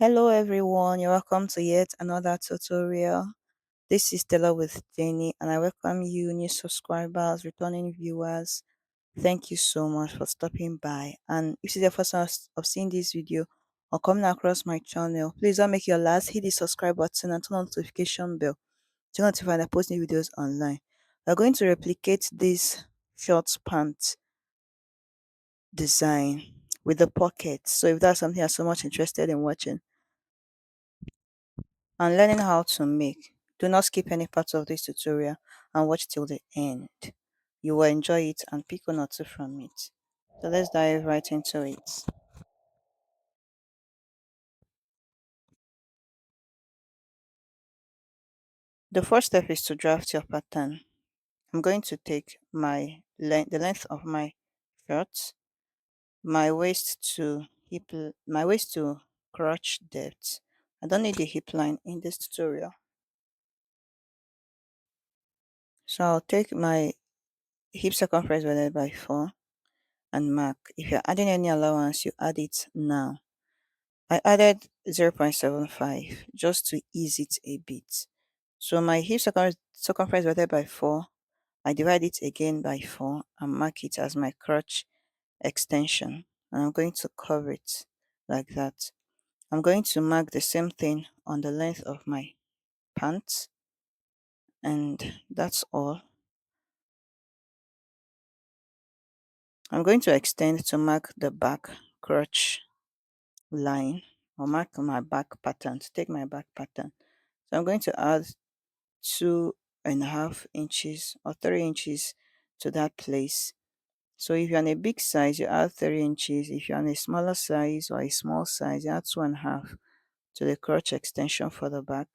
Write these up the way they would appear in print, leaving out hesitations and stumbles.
Hello everyone, you're welcome to yet another tutorial. This is Stella with Jenny and I welcome you new subscribers, returning viewers. Thank you so much for stopping by. And if this is the first time of seeing this video or coming across my channel, please don't make your last, hit the subscribe button and turn on the notification bell to notify when I post new videos online. We're going to replicate this short pant design with the pockets. So if that's something you're so much interested in watching, and learning how to make. Do not skip any part of this tutorial and watch till the end. You will enjoy it and pick one or two from it. So let's dive right into it. The first step is to draft your pattern. I'm going to take the length of my shirt, my waist to crotch depth. I don't need the hip line in this tutorial. So I'll take my hip circumference divided by 4 and mark. If you're adding any allowance, you add it now. I added 0.75 just to ease it a bit. So my circumference divided by 4, I divide it again by 4 and mark it as my crotch extension. And I'm going to curve it like that. I'm going to mark the same thing on the length of my pants, and that's all. I'm going to extend to mark the back crotch line, or mark my back pattern, to take my back pattern. So I'm going to add 2.5 inches or 3 inches to that place. So if you're on a big size, you add 3 inches. If you're on a smaller size or a small size, you add 2.5 to the crotch extension for the back.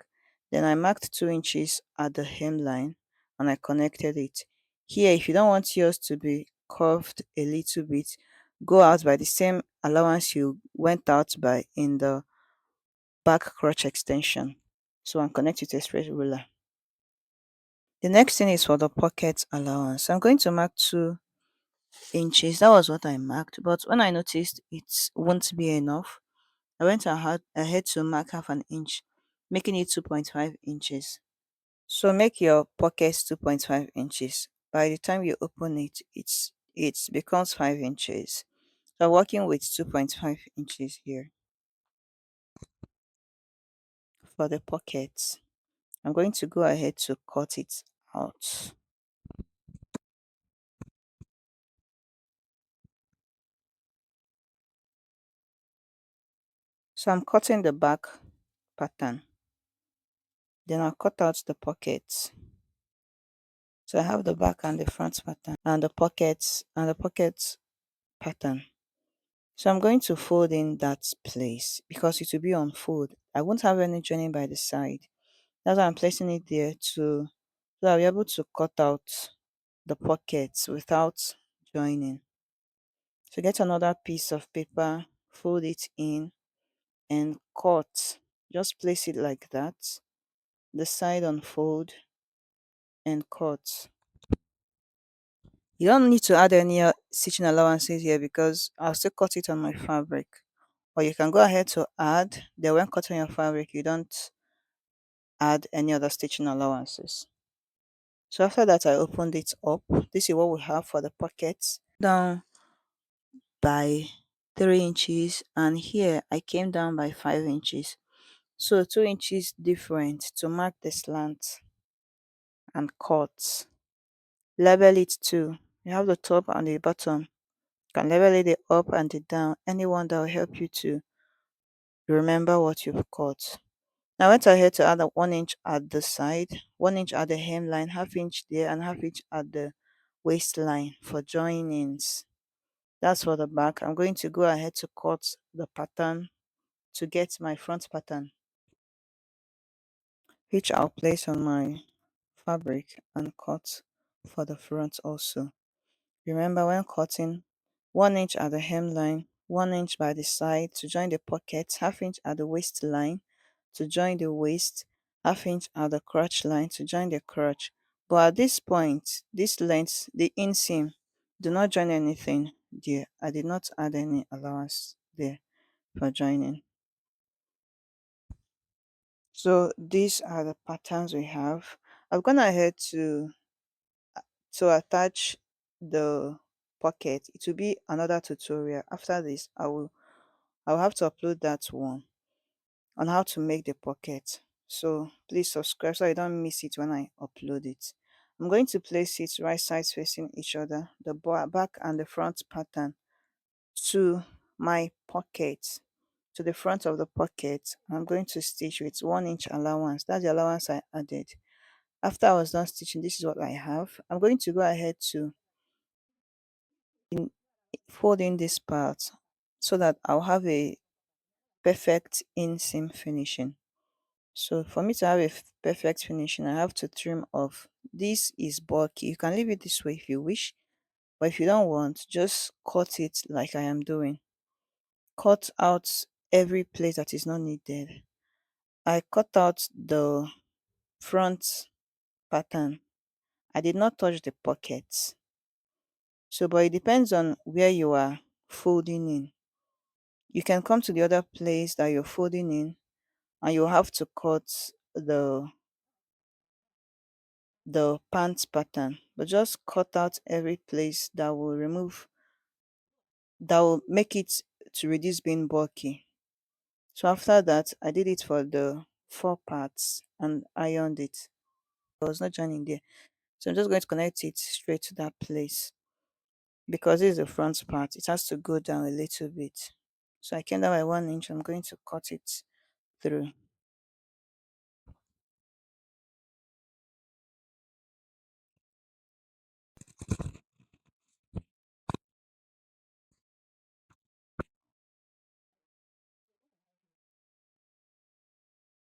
Then I marked 2 inches at the hemline and I connected it. Here, if you don't want yours to be curved a little bit, go out by the same allowance you went out by in the back crotch extension. So I'm connected to a straight ruler. The next thing is for the pocket allowance. I'm going to mark 2 inches. That was what I marked, but when I noticed it won't be enough, I went ahead to mark half an inch, making it 2.5 inches. So make your pockets 2.5 inches. By the time you open it, it becomes 5 inches. So I'm working with 2.5 inches here for the pockets. I'm going to go ahead to cut it out. So I'm cutting the back pattern. Then I'll cut out the pockets. So I have the back and the front pattern and the pockets pattern. So I'm going to fold in that place because it will be on fold. I won't have any joining by the side. That's why I'm placing it there so I'll be able to cut out the pockets without joining. So get another piece of paper, fold it in and cut. Just place it like that. The side unfold and cut. You don't need to add any stitching allowances here because I'll still cut it on my fabric. Or you can go ahead to add, then when cutting your fabric, you don't add any other stitching allowances. So after that, I opened it up. This is what we have for the pockets. Down by 3 inches, and here I came down by 5 inches. So 2 inches different to mark the slant and cut. Label it too. You have the top and the bottom. You can label it the up and the down. Anyone that will help you to remember what you've cut. Now I went ahead to add a 1 inch at the side, 1 inch at the hemline, half inch there, and half inch at the waistline for joinings. That's for the back. I'm going to go ahead to cut the pattern to get my front pattern, which I'll place on my fabric and cut for the front also. Remember when cutting, 1 inch at the hemline, 1 inch by the side to join the pocket, half inch at the waistline to join the waist, half inch at the crotch line to join the crotch. But at this point, this length, the inseam, do not join anything there. I did not add any allowance there for joining. So these are the patterns we have. I've gone ahead to attach the pocket. It will be another tutorial. After this, I'll have to upload that one on how to make the pocket. So please subscribe so you don't miss it when I upload it. I'm going to place it right sides facing each other, the back and the front pattern to my pocket, to the front of the pocket. I'm going to stitch with 1 inch allowance. That's the allowance I added. After I was done stitching, this is what I have. I'm going to go ahead to fold in this part so that I'll have a perfect inseam finishing. So for me to have a perfect finishing, I have to trim off. This is bulky. You can leave it this way if you wish, but if you don't want, just cut it like I am doing. Cut out every place that is not needed. I cut out the front pattern. I did not touch the pockets. So, but it depends on where you are folding in. You can come to the other place that you're folding in and you have to cut the pants pattern, but just cut out every place that will make it to reduce being bulky. So after that, I did it for the four parts and ironed it. There was no joining there. So I'm just going to connect it straight to that place. Because this is the front part, it has to go down a little bit. So I came down by 1 inch. I'm going to cut it through.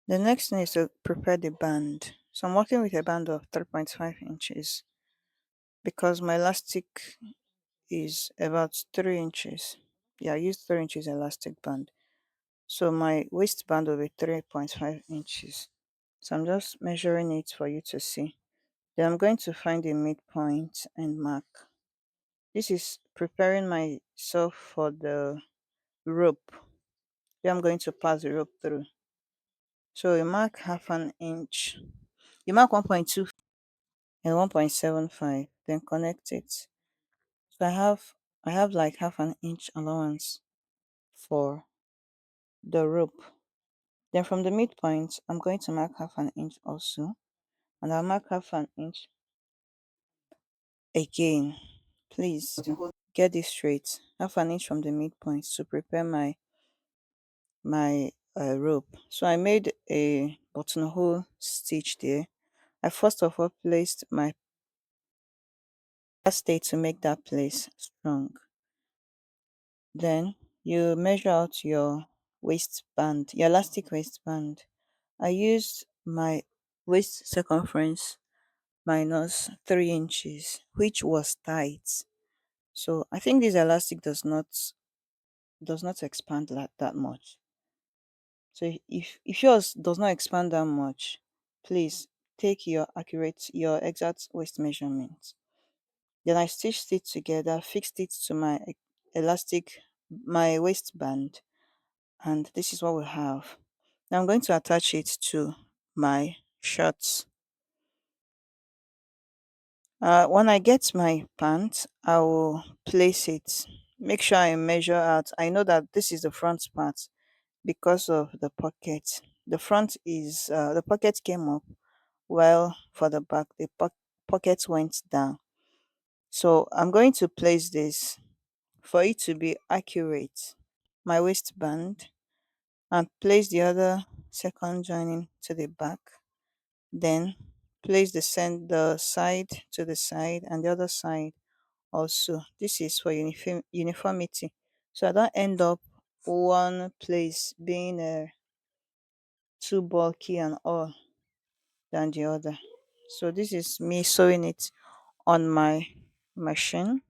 The next thing is to prepare the band. So I'm working with a band of 3.5 inches because my elastic is about 3 inches. Yeah, I used 3 inches elastic band. So my waistband will be 3.5 inches. So I'm just measuring it for you to see. Then I'm going to find a midpoint and mark. This is preparing myself for the rope. Then I'm going to pass the rope through. So you mark half an inch. You mark 1.2 and 1.75. Then connect it. So I have like half an inch allowance for the rope. Then from the midpoint, I'm going to mark half an inch also. And I'll mark half an inch again. Please get this straight. Half an inch from the midpoint to prepare my rope. So I made a buttonhole stitch there. I first of all placed my stay to make that place strong. Then you measure out your waistband, your elastic waistband. I used my waist circumference minus 3 inches, which was tight. So I think this elastic does not expand that much. So if yours does not expand that much, please take your exact waist measurement. Then I stitched it together, fixed it to my waistband, and this is what we have. Now I'm going to attach it to my shorts. When I get my pants, I will place it. Make sure I measure out. I know that this is the front part because of the pocket. The pocket came up, while for the back the pocket went down. So I'm going to place this for it to be accurate. My waistband, and place the other second joining to the back. Then place the side to the side and the other side also. This is for uniformity. So I don't end up one place being too bulky and all than the other. So this is me sewing it on my machine.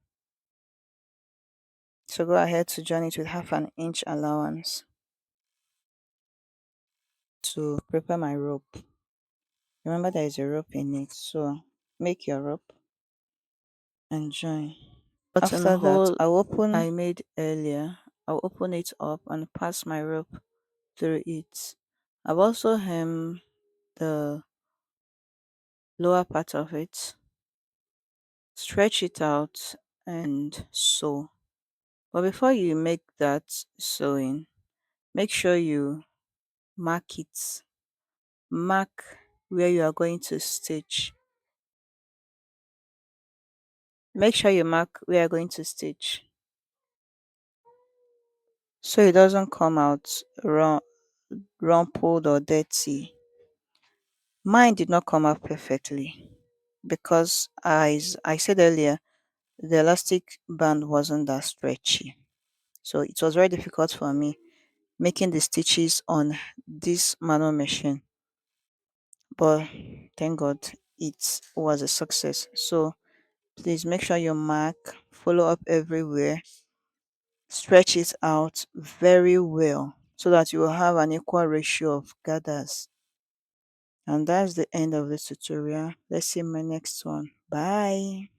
So go ahead to join it with half an inch allowance to prepare my rope. Remember there is a rope in it, so make your rope and join. After that, I made earlier, I'll open it up and pass my rope through it. I've also hemmed the lower part of it, stretch it out, and sew. But before you make that sewing, make sure you mark it. Mark where you are going to stitch. Make sure you mark where you're going to stitch so it doesn't come out rumpled or dirty. Mine did not come out perfectly because, as I said earlier, the elastic band wasn't that stretchy. So it was very difficult for me making the stitches on this manual machine. But thank God it was a success. So please make sure you mark, follow up everywhere, stretch it out very well so that you will have an equal ratio of gathers. And that's the end of this tutorial. Let's see my next one. Bye.